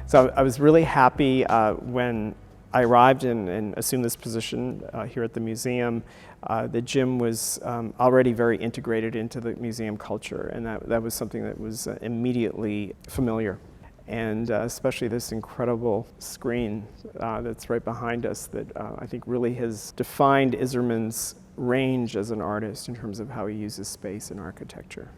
So I was really happy when I arrived and assumed this position here at the museum. The Jim was already very integrated into the museum culture, and that was something that was immediately familiar. And especially this incredible screen that's right behind us that I think really has defined Iserman's range as an artist in terms of how he uses space and architecture.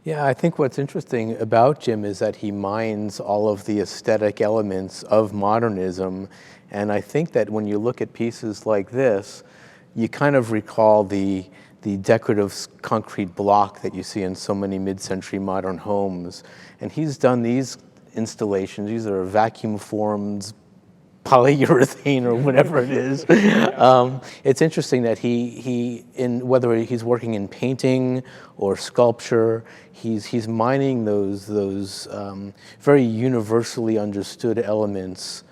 Yeah, I think what's interesting about Jim is that he mines all of the aesthetic elements of modernism. And I think that when you look at pieces like this, you kind of recall the decorative concrete block that you see in so many mid-century modern homes. And he's done these installations. These are vacuum formed polyurethane or whatever it is. It's interesting that whether he's working in painting or sculpture, he's mining those very universally understood elements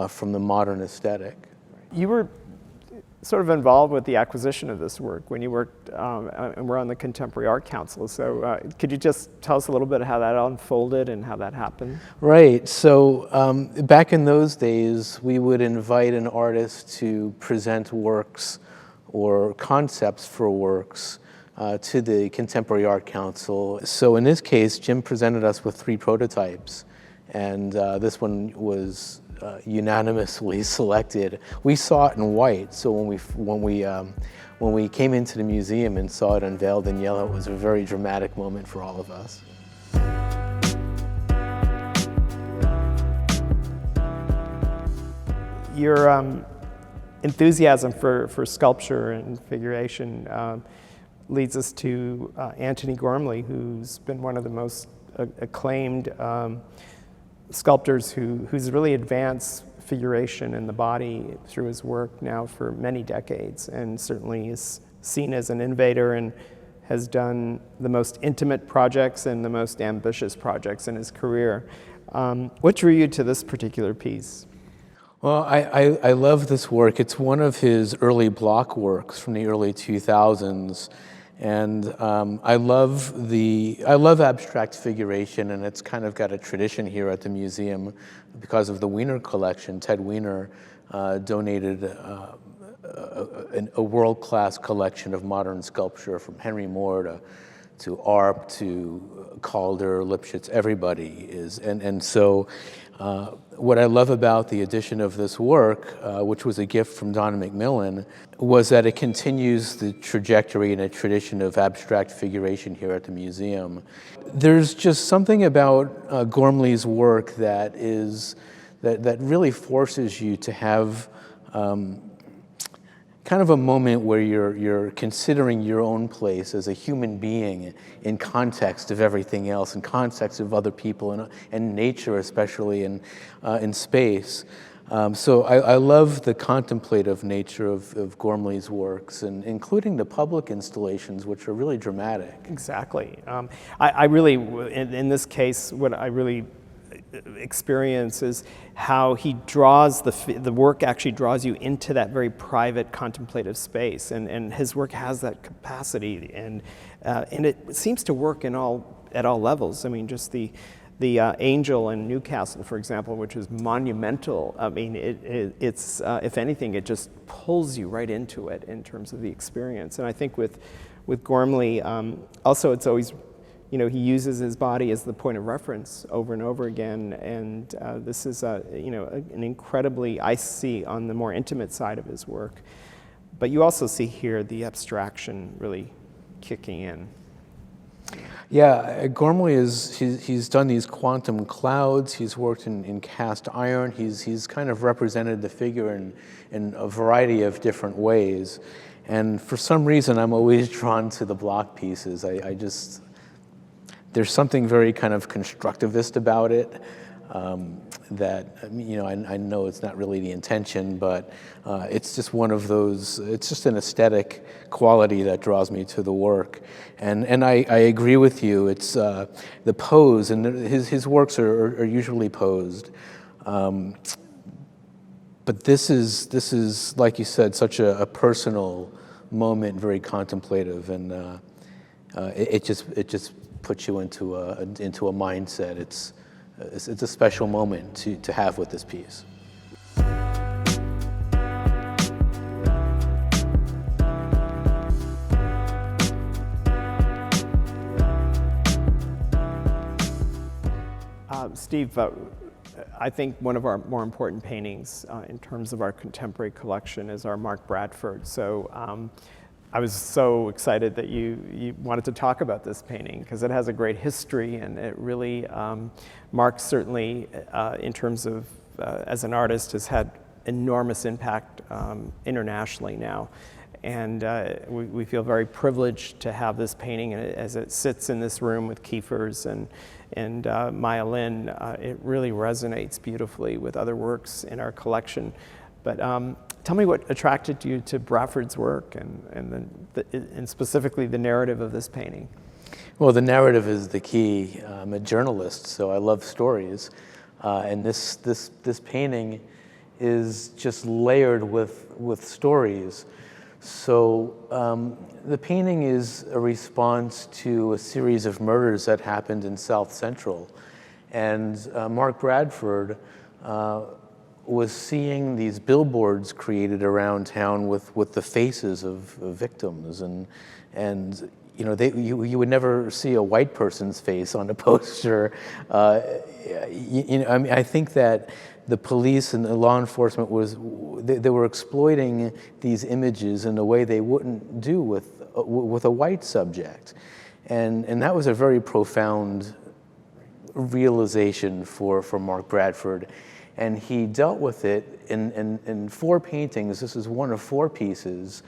from the modern aesthetic. You were sort of involved with the acquisition of this work when you worked and were on the Contemporary Art Council. So could you just tell us a little bit how that unfolded and how that happened? Right. So back in those days, we would invite an artist to present works or concepts for works to the Contemporary Art Council. So in this case, Jim presented us with 3 prototypes, and this one was unanimously selected. We saw it in white, so when we came into the museum and saw it unveiled in yellow, it was a very dramatic moment for all of us. Your enthusiasm for sculpture and figuration leads us to Antony Gormley, who's been one of the most acclaimed sculptors who's really advanced figuration in the body through his work now for many decades, and certainly is seen as an innovator and has done the most intimate projects and the most ambitious projects in his career. What drew you to this particular piece? Well, I love this work. It's one of his early block works from the early 2000s. And I love abstract figuration, and it's kind of got a tradition here at the museum because of the Wiener collection. Ted Wiener donated a world-class collection of modern sculpture from Henry Moore to Arp to Calder, Lipschitz. Everybody is, and so what I love about the addition of this work, which was a gift from Donna McMillan, was that it continues the trajectory and a tradition of abstract figuration here at the museum. There's just something about Gormley's work that really forces you to have kind of a moment where you're considering your own place as a human being in context of everything else, in context of other people and nature, especially in space. So I love the contemplative nature of Gormley's works, and including the public installations, which are really dramatic. Exactly. I really, in this case, what I really experience is how he draws the work actually draws you into that very private contemplative space, and his work has that capacity, and it seems to work at all levels. I mean, just the Angel in Newcastle, for example, which is monumental. I mean, it's if anything, it just pulls you right into it in terms of the experience. And I think with Gormley, also it's always, he uses his body as the point of reference over and over again, and this is an incredibly, I see on the more intimate side of his work, but you also see here the abstraction really kicking in. Yeah, Gormley he's done these quantum clouds. He's worked in cast iron. He's kind of represented the figure in a variety of different ways, and for some reason I'm always drawn to the block pieces. There's something very kind of constructivist about it that, I know it's not really the intention, but it's just one of those, it's just an aesthetic quality that draws me to the work. And I agree with you, it's the pose, and his works are usually posed. But this is, like you said, such a personal moment, very contemplative, and it just puts you into a mindset. it's a special moment to have with this piece. Steve, I think one of our more important paintings in terms of our contemporary collection is our Mark Bradford. So I was so excited that you wanted to talk about this painting because it has a great history, and it really, Mark certainly in terms of as an artist has had enormous impact internationally now. And we feel very privileged to have this painting, and as it sits in this room with Kiefer's and Maya Lin, it really resonates beautifully with other works in our collection. But tell me what attracted you to Bradford's work, and specifically the narrative of this painting. Well, the narrative is the key. I'm a journalist, so I love stories, and this painting is just layered with stories. So the painting is a response to a series of murders that happened in South Central. And Mark Bradford was seeing these billboards created around town with the faces of victims. And you know, you would never see a white person's face on a poster. You know, I mean, I think that the police and the law enforcement they were exploiting these images in a way they wouldn't do with a white subject, and that was a very profound realization for Mark Bradford, and he dealt with it in 4 paintings. This is one of 4 pieces.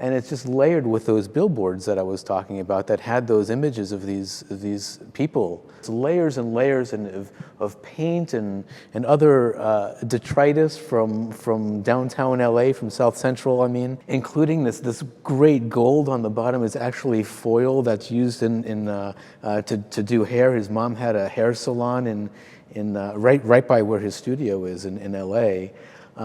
And it's just layered with those billboards that I was talking about that had those images of these people. It's layers and layers of paint and other detritus from downtown LA, from South Central, I mean, including this great gold on the bottom is actually foil that's used to do hair. His mom had a hair salon right by where his studio is in LA.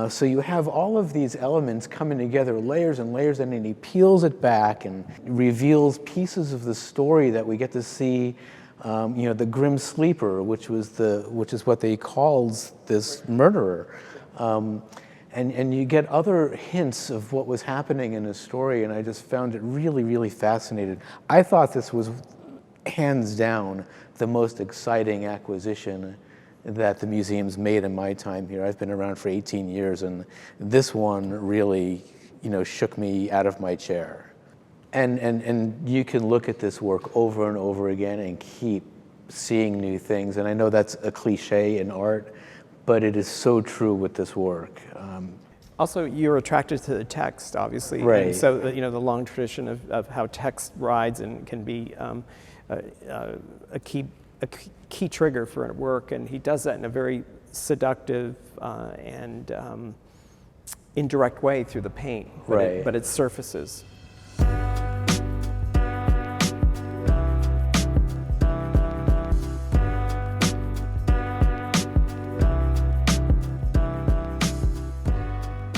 So you have all of these elements coming together, layers and layers, and then he peels it back and reveals pieces of the story that we get to see. You know, the grim sleeper, which is what they called this murderer, and you get other hints of what was happening in his story, and I just found it really, really fascinating. I thought this was hands down the most exciting acquisition that the museum's made in my time here. I've been around for 18 years, and this one really, you know, shook me out of my chair. And you can look at this work over and over again and keep seeing new things. And I know that's a cliche in art, but it is so true with this work. Also, you're attracted to the text, obviously. Right. And so, you know, the long tradition of how text rides and can be a key trigger for a work, and he does that in a very seductive and indirect way through the paint, but it surfaces.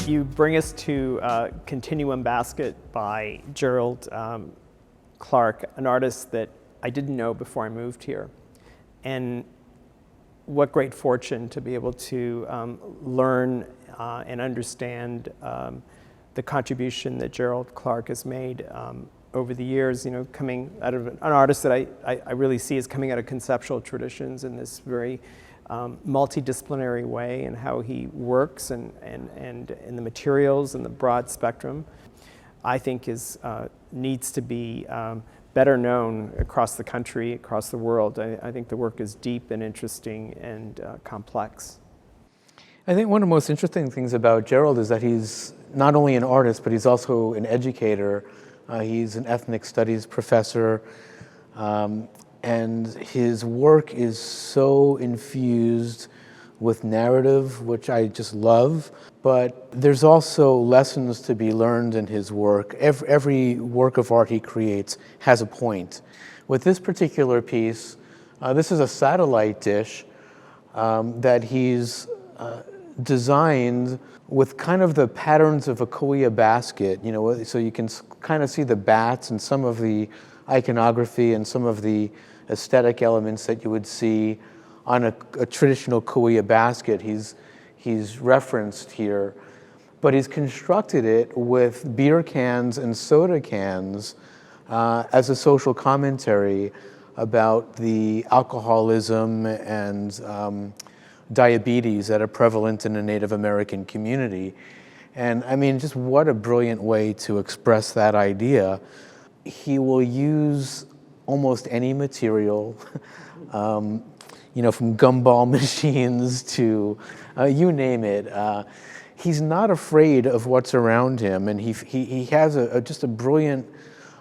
You bring us to Continuum Basket by Gerald Clark, an artist that I didn't know before I moved here. And what great fortune to be able to learn and understand the contribution that Gerald Clark has made over the years, you know, coming out of an artist that I really see as coming out of conceptual traditions in this very multidisciplinary way, and how he works and the materials and the broad spectrum, I think needs to be better known across the country, across the world. I think the work is deep and interesting and complex. I think one of the most interesting things about Gerald is that he's not only an artist, but he's also an educator. He's an ethnic studies professor, and his work is so infused with narrative, which I just love. But there's also lessons to be learned in his work. Every work of art he creates has a point. With this particular piece, this is a satellite dish that he's designed with kind of the patterns of a Korea basket, you know, so you can kind of see the bats and some of the iconography and some of the aesthetic elements that you would see on a traditional Kauai basket. He's referenced here, but he's constructed it with beer cans and soda cans as a social commentary about the alcoholism and diabetes that are prevalent in the Native American community. And I mean, just what a brilliant way to express that idea. He will use almost any material, from gumball machines to you name it. He's not afraid of what's around him, and he has just a brilliant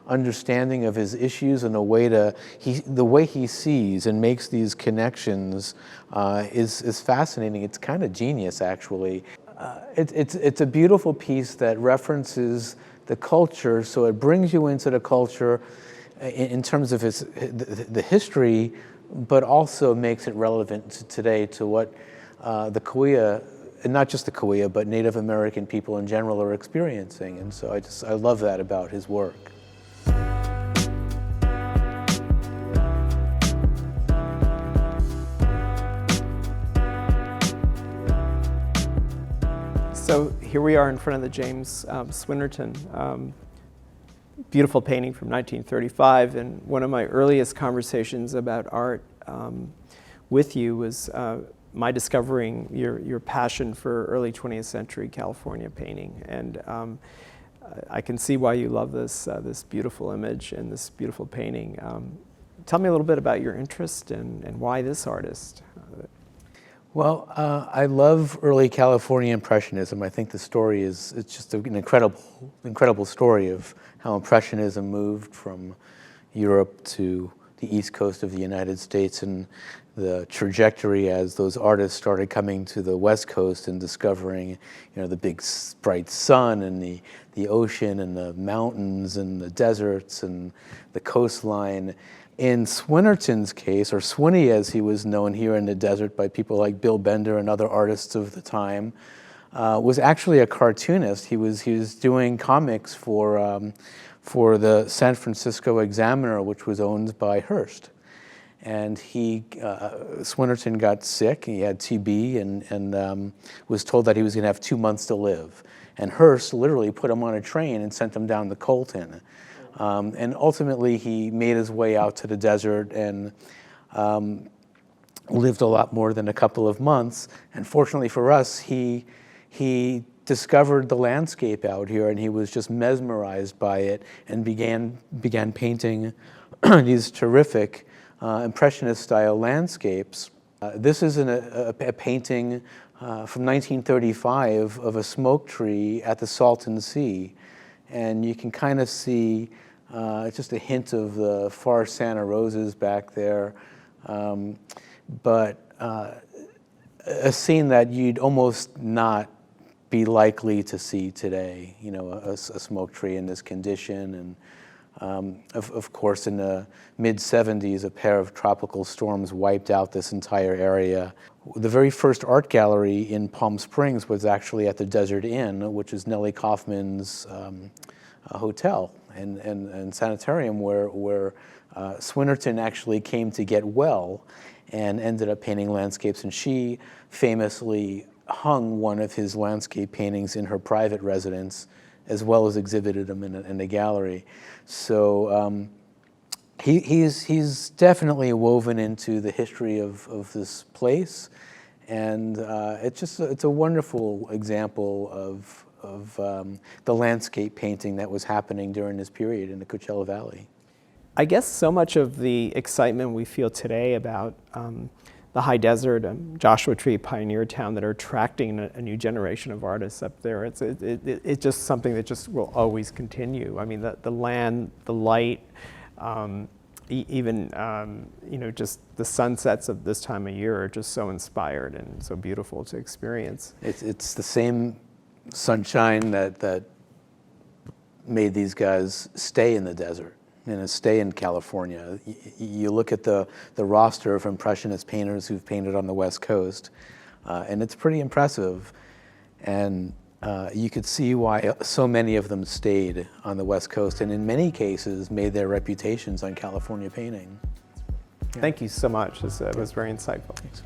understanding of his issues and the way he sees and makes these connections is fascinating. It's kind of genius, actually. It's a beautiful piece that references the culture, so it brings you into the culture in terms of the history, but also makes it relevant to today to what the Kauai, and not just the Kauai, but Native American people in general are experiencing. And so I love that about his work. So here we are in front of the James Swinerton. Beautiful painting from 1935, and one of my earliest conversations about art with you was my discovering your passion for early 20th century California painting. And I can see why you love this beautiful image and this beautiful painting. Tell me a little bit about your interest and why this artist. Well, I love early California Impressionism. I think the story it's just an incredible story of how Impressionism moved from Europe to the East Coast of the United States, and the trajectory as those artists started coming to the West Coast and discovering, the big bright sun and the ocean and the mountains and the deserts and the coastline. In Swinerton's case, or Swinny as he was known here in the desert by people like Bill Bender and other artists of the time, was actually a cartoonist. He was doing comics for the San Francisco Examiner, which was owned by Hearst. And Swinerton got sick, he had TB, and was told that he was gonna have 2 months to live. And Hearst literally put him on a train and sent him down to Colton. And ultimately, he made his way out to the desert and lived a lot more than a couple of months. And fortunately for us, he discovered the landscape out here, and he was just mesmerized by it and began painting these terrific Impressionist-style landscapes. This is a painting from 1935 of a smoke tree at the Salton Sea. And you can kind of see just a hint of the far Santa Rosas back there, but a scene that you'd almost not be likely to see today, a smoke tree in this condition. And of course, in the mid-'70s, a pair of tropical storms wiped out this entire area. The very first art gallery in Palm Springs was actually at the Desert Inn, which is Nellie Kaufman's hotel and sanitarium, where Swinerton actually came to get well and ended up painting landscapes. And she famously hung one of his landscape paintings in her private residence, as well as exhibited them in a gallery. So he's definitely woven into the history of this place, and it's a wonderful example of the landscape painting that was happening during this period in the Coachella Valley. I guess so much of the excitement we feel today about the high desert and Joshua Tree Pioneer Town that are attracting a new generation of artists up there, it's just something that just will always continue. I mean, the land, the light, even just the sunsets of this time of year are just so inspired and so beautiful to experience. It's the same sunshine that made these guys stay in the desert and stay in California. You look at the roster of Impressionist painters who've painted on the West Coast, and it's pretty impressive. And you could see why so many of them stayed on the West Coast, and in many cases made their reputations on California painting. Thank you so much. This was very insightful. Thanks.